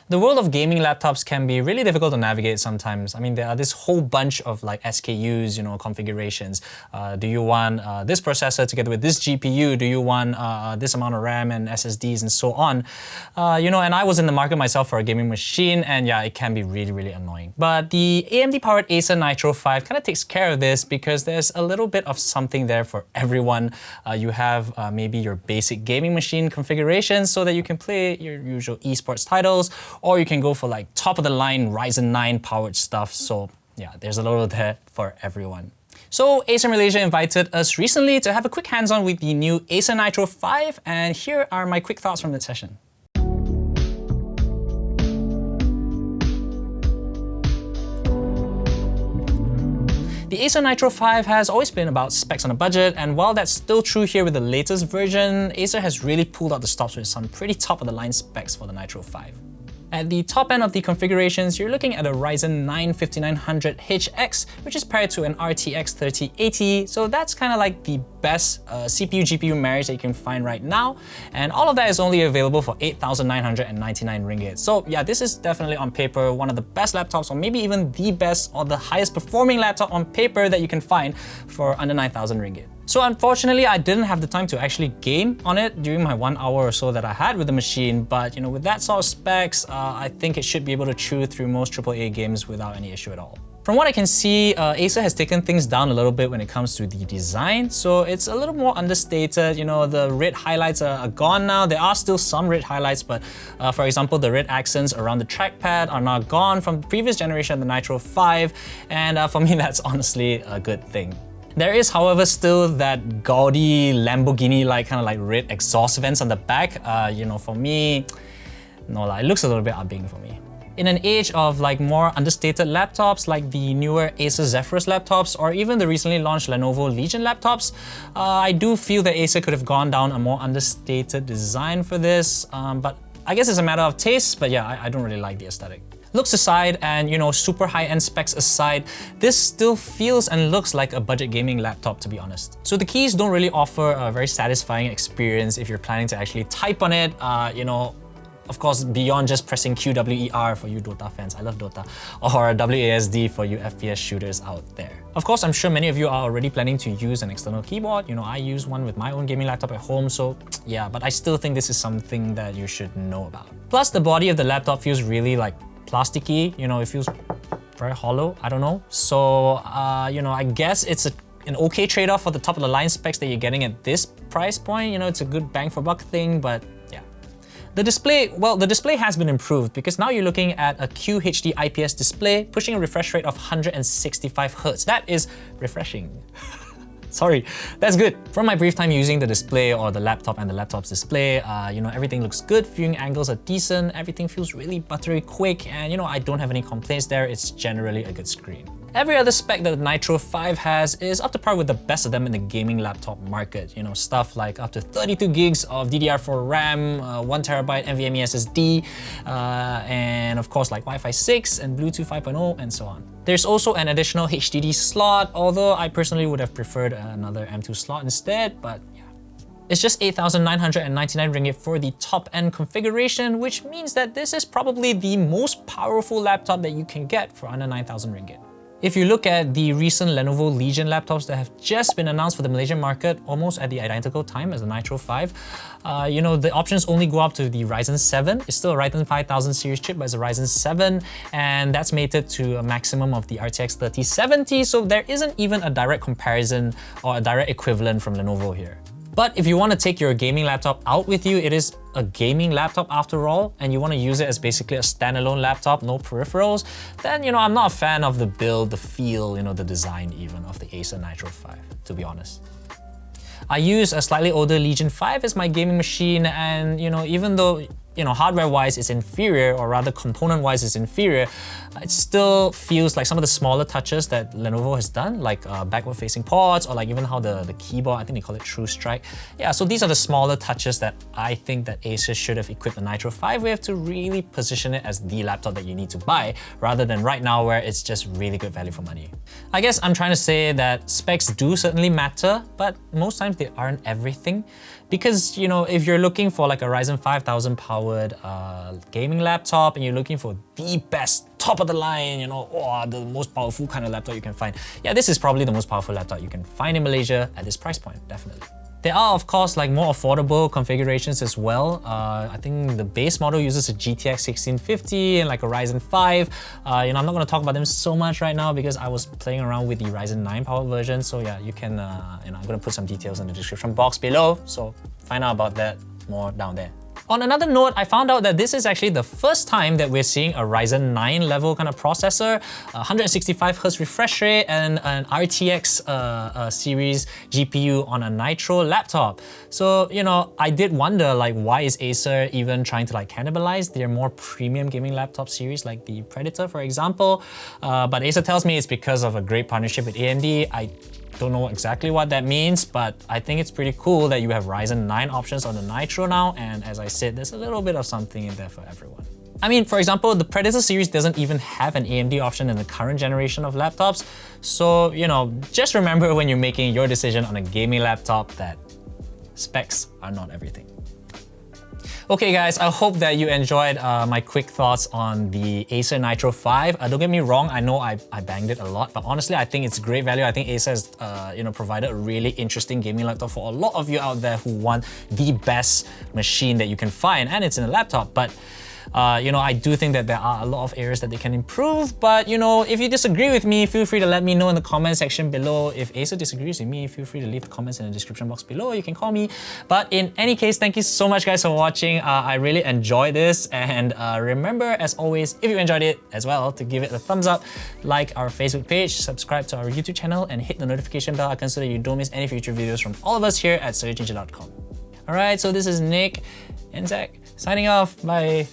The world of gaming laptops can be really difficult to navigate sometimes. I mean, there are this whole bunch of like SKUs, configurations. Do you want this processor together with this GPU? Do you want this amount of RAM and SSDs and so on? And I was in the market myself for a gaming machine, and yeah, it can be really, really annoying. But the AMD-powered Acer Nitro 5 kind of takes care of this because there's a little bit of something there for everyone. You have maybe your basic gaming machine configuration so that you can play your usual esports titles, or you can go for like top of the line Ryzen 9 powered stuff. So yeah, there's a little there for everyone. So Acer Malaysia invited us recently to have a quick hands-on with the new Acer Nitro 5, and here are my quick thoughts from the session. The Acer Nitro 5 has always been about specs on a budget, and while that's still true here with the latest version, Acer has really pulled out the stops with some pretty top-of-the-line specs for the Nitro 5. At the top end of the configurations, you're looking at a Ryzen 9 5900HX, which is paired to an RTX 3080, so that's kind of like the best CPU-GPU marriage that you can find right now, and all of that is only available for 8,999 ringgit. So yeah, this is definitely on paper one of the best laptops, or maybe even the best or the highest performing laptop on paper that you can find for under 9,000 ringgit. So unfortunately, I didn't have the time to actually game on it during my 1 hour or so that I had with the machine, but with that sort of specs, I think it should be able to chew through most AAA games without any issue at all. From what I can see, Acer has taken things down a little bit when it comes to the design, so it's a little more understated. The red highlights are gone now. There are still some red highlights, but for example, the red accents around the trackpad are now gone from the previous generation of the Nitro 5, and for me, that's honestly a good thing. There is, however, still that gaudy Lamborghini-like kind of like red exhaust vents on the back. For me, no, it looks a little bit upping for me. In an age of like more understated laptops like the newer Acer Zephyrus laptops or even the recently launched Lenovo Legion laptops, I do feel that Acer could have gone down a more understated design for this, but I guess it's a matter of taste, but yeah, I don't really like the aesthetic. Looks aside and super high-end specs aside, this still feels and looks like a budget gaming laptop, to be honest. So the keys don't really offer a very satisfying experience if you're planning to actually type on it, of course, beyond just pressing QWER for you Dota fans, I love Dota, or WASD for you FPS shooters out there. Of course, I'm sure many of you are already planning to use an external keyboard. I use one with my own gaming laptop at home, so yeah, but I still think this is something that you should know about. Plus, the body of the laptop feels really like plasticky, it feels very hollow, I don't know. So, I guess it's an okay trade-off for the top-of-the-line specs that you're getting at this price point. It's a good bang-for-buck thing, but yeah. The display has been improved because now you're looking at a QHD IPS display pushing a refresh rate of 165 Hz. That is refreshing. Sorry, that's good. From my brief time using the display or the laptop and the laptop's display, everything looks good, viewing angles are decent, everything feels really buttery quick, and I don't have any complaints there, it's generally a good screen. Every other spec that the Nitro 5 has is up to par with the best of them in the gaming laptop market. Stuff like up to 32 gigs of DDR4 RAM, 1TB NVMe SSD, and of course like Wi-Fi 6 and Bluetooth 5.0 and so on. There's also an additional HDD slot, although I personally would have preferred another M2 slot instead, but yeah. It's just 8,999 ringgit for the top-end configuration, which means that this is probably the most powerful laptop that you can get for under 9,000 ringgit. If you look at the recent Lenovo Legion laptops that have just been announced for the Malaysian market almost at the identical time as the Nitro 5, the options only go up to the Ryzen 7. It's still a Ryzen 5000 series chip, but it's a Ryzen 7, and that's mated to a maximum of the RTX 3070, so there isn't even a direct comparison or a direct equivalent from Lenovo here. But if you want to take your gaming laptop out with you, it is a gaming laptop after all, and you want to use it as basically a standalone laptop, no peripherals, then I'm not a fan of the build, the feel, the design even of the Acer Nitro 5, to be honest. I use a slightly older Legion 5 as my gaming machine, and even though hardware-wise it's inferior, or rather component-wise it's inferior, it still feels like some of the smaller touches that Lenovo has done, like backward-facing ports, or like even how the keyboard, I think they call it True Strike. Yeah, so these are the smaller touches that I think that Acer should have equipped the Nitro 5 with to really position it as the laptop that you need to buy, rather than right now where it's just really good value for money. I guess I'm trying to say that specs do certainly matter, but most times they aren't everything. Because, if you're looking for like a Ryzen 5000 powered powered gaming laptop and you're looking for the best, top of the line, you know, the most powerful kind of laptop you can find, yeah, this is probably the most powerful laptop you can find in Malaysia at this price point, definitely. There are, of course, like more affordable configurations as well. I think the base model uses a GTX 1650 and like a Ryzen 5. You know, I'm not going to talk about them so much right now because I was playing around with the Ryzen 9 powered version. So yeah, you can, you know, I'm going to put some details in the description box below. So find out about that more down there. On another note, I found out that this is actually the first time that we're seeing a Ryzen 9 level kind of processor, 165Hz refresh rate, and an RTX series GPU on a Nitro laptop. So, you know, I did wonder, like, why is Acer even trying to like cannibalize their more premium gaming laptop series like the Predator, for example? But Acer tells me it's because of a great partnership with AMD. I don't know exactly what that means, but I think it's pretty cool that you have Ryzen 9 options on the Nitro now, and as I said, there's a little bit of something in there for everyone. I mean, for example, the Predator series doesn't even have an AMD option in the current generation of laptops, so, you know, just remember when you're making your decision on a gaming laptop that specs are not everything. Okay guys, I hope that you enjoyed my quick thoughts on the Acer Nitro 5. Don't get me wrong, I know I banged it a lot, but honestly I think it's great value. I think Acer has you know, provided a really interesting gaming laptop for a lot of you out there who want the best machine that you can find, and it's in a laptop. But you know, I do think that there are a lot of areas that they can improve, but you know, if you disagree with me, feel free to let me know in the comment section below. If Acer disagrees with me, feel free to leave the comments in the description box below. You can call me. But in any case, thank you so much guys for watching. I really enjoyed this, and remember, as always, if you enjoyed it as well, to give it a thumbs up, like our Facebook page, subscribe to our YouTube channel, and hit the notification bell icon so that you don't miss any future videos from all of us here at SurgeNinja.com. Alright, so this is Nick and Zach signing off. Bye.